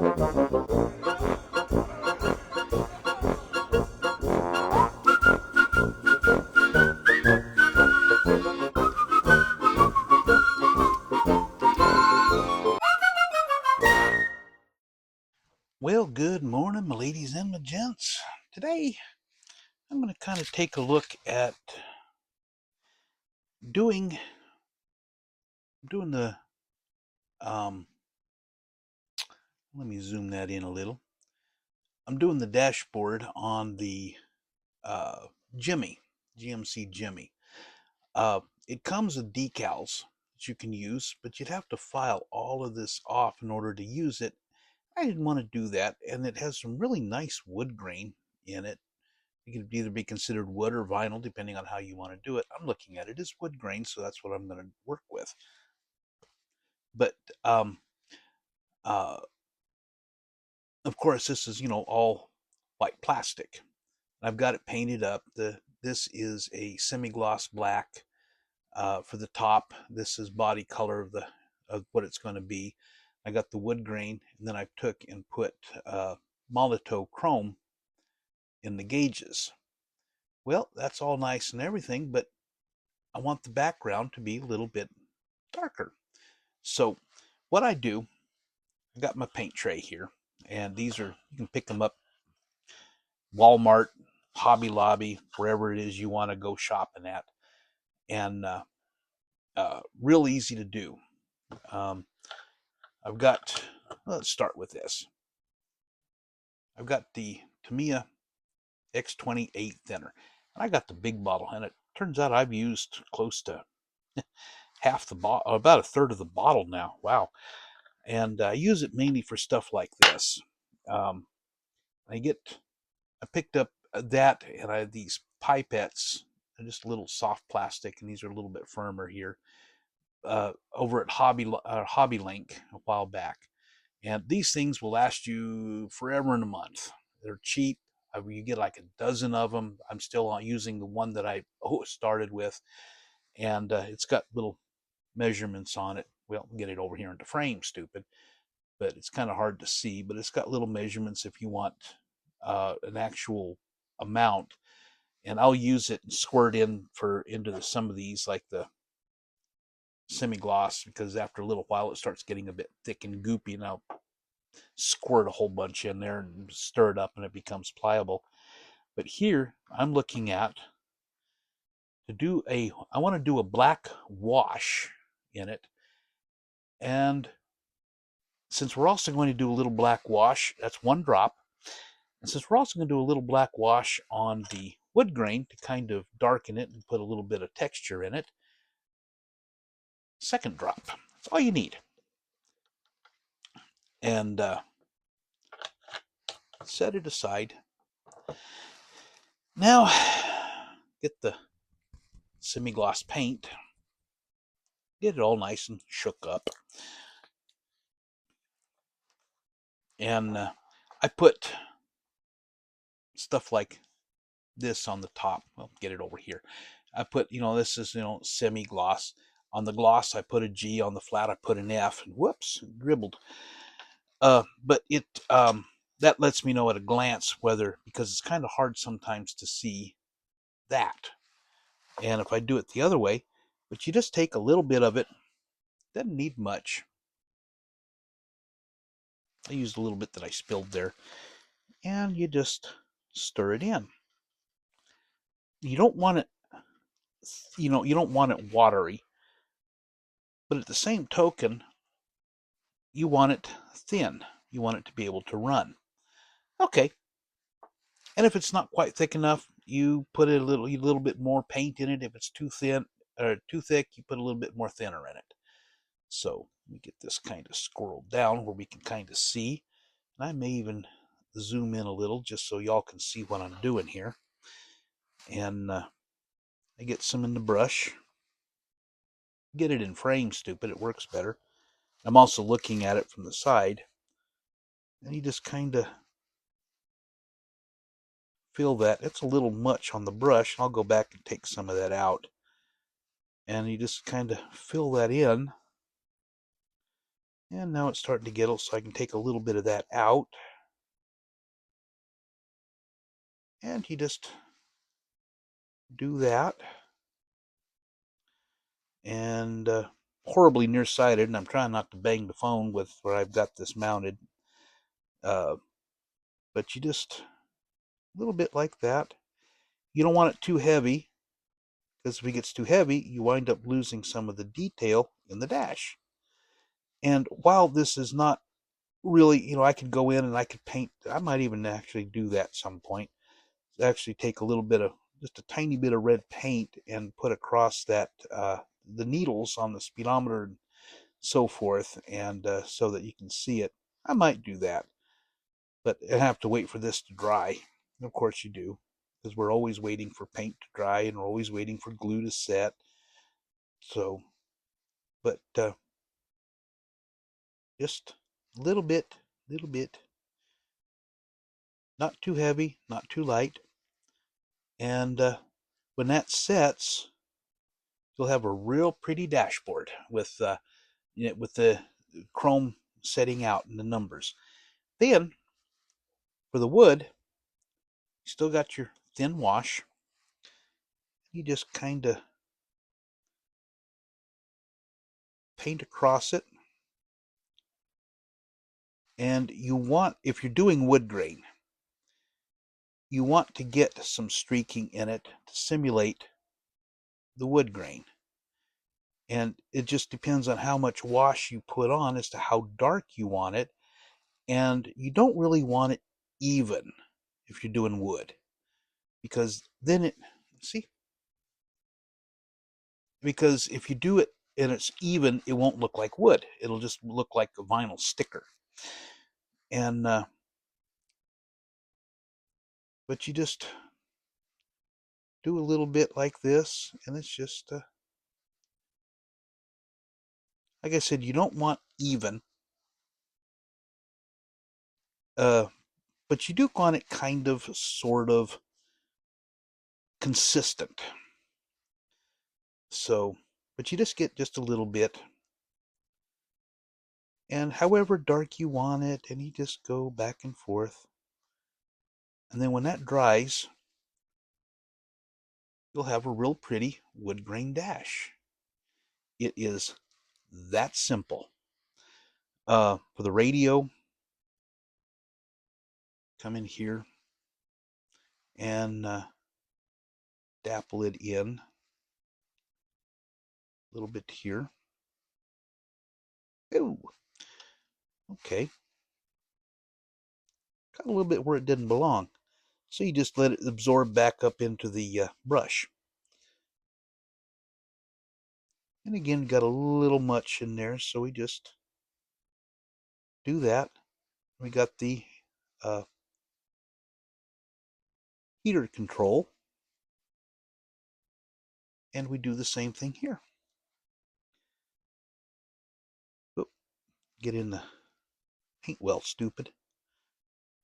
Well, good morning, my ladies and my gents. Today, I'm going to kind of take a look at doing the, um, let me zoom that in a little. I'm doing the dashboard on the uh, Jimmy, GMC Jimmy. It comes with decals that you can use, but you'd have to file all of this off in order to use it. I didn't want to do that, and it has some really nice wood grain in it. It could either be considered wood or vinyl, depending on how you want to do it. I'm looking at it as wood grain, so that's what I'm going to work with. But um, uh, of course, this is all white plastic. I've got it painted up. This is a semi-gloss black for the top. This is body color of what it's going to be. I got the wood grain, and then I took and put Molitor chrome in the gauges. Well, that's all nice and everything, but I want the background to be a little bit darker. So what I do, I got my paint tray here, and these are, you can pick them up Walmart, Hobby Lobby, wherever it is you want to go shopping at, and real easy to do. Um, I've got, let's start with this. I've got the Tamiya X28 thinner, and I got the big bottle, and it turns out I've used close to half the bottle, about a third of the bottle now. Wow. And I use it mainly for stuff like this. Um, I picked up that, and I have these pipettes. They're just a little soft plastic, and these are a little bit firmer here. Over at Hobby Link a while back, and these things will last you forever and a month. They're cheap. You get like a dozen of them. I'm still using the one that I started with, and it's got little measurements on it. Well, get it over here into frame, stupid. But it's kind of hard to see. But it's got little measurements if you want an actual amount, and I'll use it and squirt into some of these, like the semi-gloss, because after a little while it starts getting a bit thick and goopy, and I'll squirt a whole bunch in there and stir it up, and it becomes pliable. But here I'm looking at I want to do a black wash in it, and since we're also going to do a little black wash, that's one drop. And since we're also going to do a little black wash on the wood grain to kind of darken it and put a little bit of texture in it, second drop. That's all you need. And set it aside. Now, get the semi-gloss paint. Get it all nice and shook up. And I put stuff like this on the top. Well, get it over here. I put, this is, semi-gloss. On the gloss, I put a G. On the flat, I put an F. And whoops, dribbled. But that lets me know at a glance whether, because it's kind of hard sometimes to see that. And if I do it the other way, but you just take a little bit of it, doesn't need much. I used a little bit that I spilled there, and you just stir it in. You don't want it, you don't want it watery, but at the same token, you want it thin. You want it to be able to run. Okay. And if it's not quite thick enough, you put a little bit more paint in it. If it's too thin or too thick, you put a little bit more thinner in it. So let me get this kind of squirreled down where we can kind of see. And I may even zoom in a little just so y'all can see what I'm doing here. And I get some in the brush. Get it in frame, stupid. It works better. I'm also looking at it from the side. And you just kind of feel that. It's a little much on the brush. I'll go back and take some of that out. And you just kind of fill that in. And now it's starting to get it, so I can take a little bit of that out. And you just do that. And horribly nearsighted, and I'm trying not to bang the phone with where I've got this mounted. But you just a little bit like that. You don't want it too heavy, because if it gets too heavy, you wind up losing some of the detail in the dash. And while this is not really, I could go in and I could paint. I might even actually do that at some point. Actually take a little bit of, just a tiny bit of red paint and put across that, the needles on the speedometer and so forth, and so that you can see it. I might do that, but I have to wait for this to dry. And of course you do, because we're always waiting for paint to dry and we're always waiting for glue to set. So, but just a little bit, not too heavy, not too light. And when that sets, you'll have a real pretty dashboard with the chrome setting out and the numbers. Then for the wood, you still got your thin wash. You just kind of paint across it. And you want, if you're doing wood grain, you want to get some streaking in it to simulate the wood grain. And it just depends on how much wash you put on as to how dark you want it. And you don't really want it even if you're doing wood, because then because if you do it and it's even, it won't look like wood. It'll just look like a vinyl sticker. And but you just do a little bit like this, and it's just like I said, you don't want even, but you do want it kind of, sort of consistent. So, but you just get just a little bit, and however dark you want it, and you just go back and forth. And then when that dries, you'll have a real pretty wood grain dash. It is that simple. For the radio, come in here and dapple it in a little bit here. Ooh, okay. Got a little bit where it didn't belong. So you just let it absorb back up into the brush. And again, got a little much in there, so we just do that. We got the uh, heater control, and we do the same thing here. Oop, get in the paint well, stupid.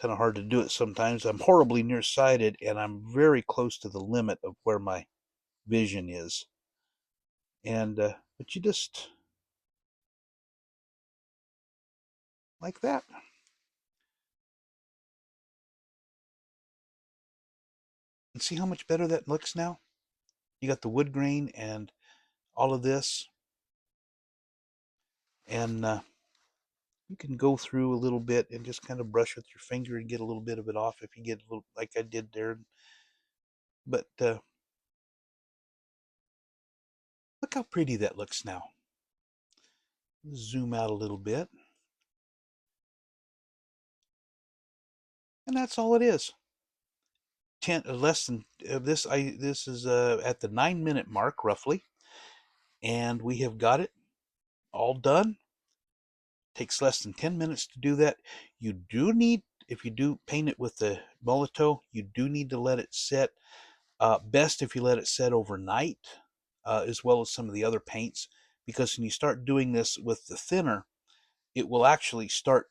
Kind of hard to do it sometimes. I'm horribly nearsighted, and I'm very close to the limit of where my vision is. And but you just like that. And see how much better that looks now? You got the wood grain and all of this. And you can go through a little bit and just kind of brush with your finger and get a little bit of it off if you get a little, like I did there. But look how pretty that looks now. Zoom out a little bit. And that's all it is. 10 less than this this is at the 9-minute mark roughly, and we have got it all done. Takes less than 10 minutes to do that. You do need, if you do paint it with the Molotow, you do need to let it set. Best if you let it set overnight, as well as some of the other paints, because when you start doing this with the thinner, it will actually start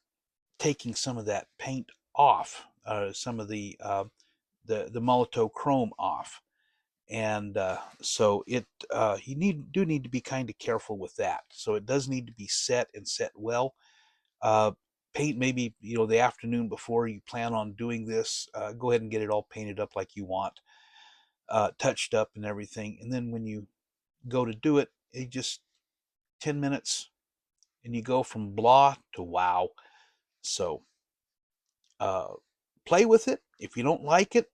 taking some of that paint off, some of the Molotow chrome off. And so it you do need to be kind of careful with that. So it does need to be set and set well. Uh, Paint maybe the afternoon before you plan on doing this. Go ahead and get it all painted up like you want, touched up and everything. And then when you go to do it, it just 10 minutes and you go from blah to wow. So uh, play with it. If you don't like it,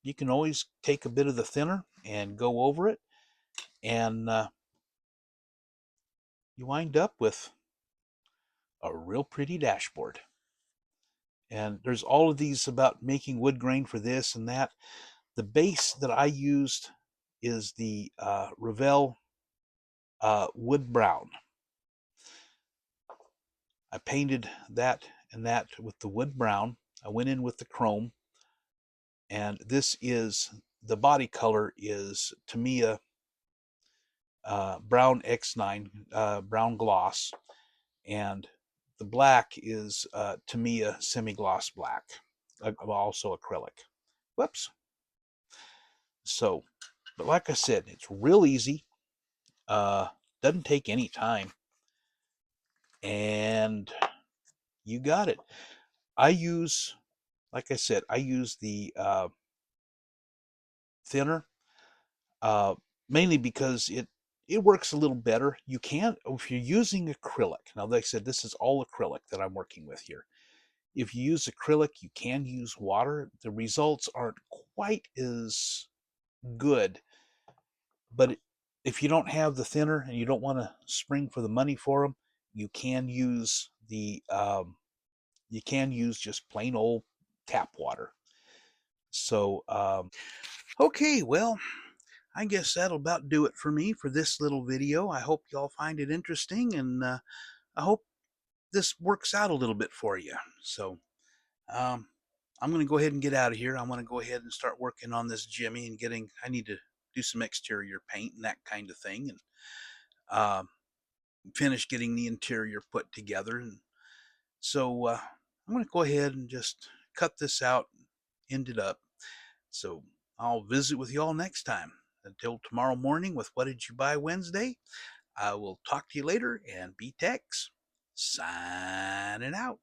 you can always take a bit of the thinner and go over it, and you wind up with a real pretty dashboard. And there's all of these about making wood grain for this and that. The base that I used is the Revell wood brown. I painted that and that with the wood brown. I went in with the chrome, and this is the body color is Tamiya brown X9 brown gloss, and the black is Tamiya semi-gloss black, also acrylic. Whoops. So, but like I said, it's real easy. Doesn't take any time, and you got it. I use, like I said, I use the thinner, uh, mainly because it works a little better. You can, if you're using acrylic. Now, like I said, this is all acrylic that I'm working with here. If you use acrylic, you can use water. The results aren't quite as good, but if you don't have the thinner and you don't want to spring for the money for them, you can use just plain old tap water. So okay, well, I guess that'll about do it for me for this little video. I hope y'all find it interesting, and I hope this works out a little bit for you. So um, I'm going to go ahead and get out of here. I want to go ahead and start working on this Jimmy and I need to do some exterior paint and that kind of thing, and finish getting the interior put together. And so I'm going to go ahead and just cut this out, end it up. So I'll visit with you all next time. Until tomorrow morning with What Did You Buy Wednesday, I will talk to you later, and B-Tex signing out.